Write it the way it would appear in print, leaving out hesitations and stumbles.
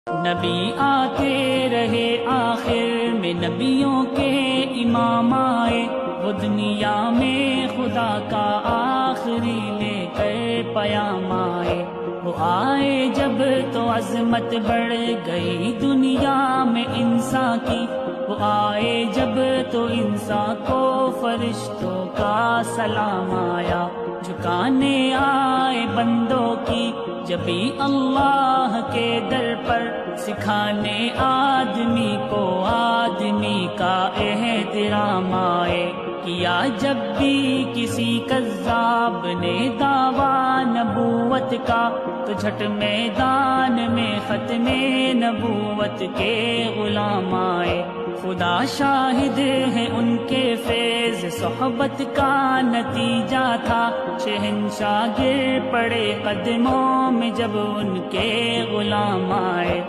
نبی آتے رہے آخر میں نبیوں کے امام آئے، وہ دنیا میں خدا کا آخری لے کر پیام آئے۔ وہ آئے جب تو عظمت بڑھ گئی دنیا میں انسان کی، وہ آئے جب تو انسان کو فرشتوں کا سلام آیا۔ جھکانے آئے بندوں کی جبھی اللہ کے در پر، سکھانے آدمی کو آدمی کا احترام آئے۔ کیا جب بھی کسی کذاب نے دعویٰ نبوت کا، تو جھٹ میدان میں ختم نبوت کے غلام آئے۔ خدا شاہد ہے ان کے فیض صحبت کا نتیجہ تھا، شہنشاہ گر پڑے قدموں میں جب ان کے غلام آئے۔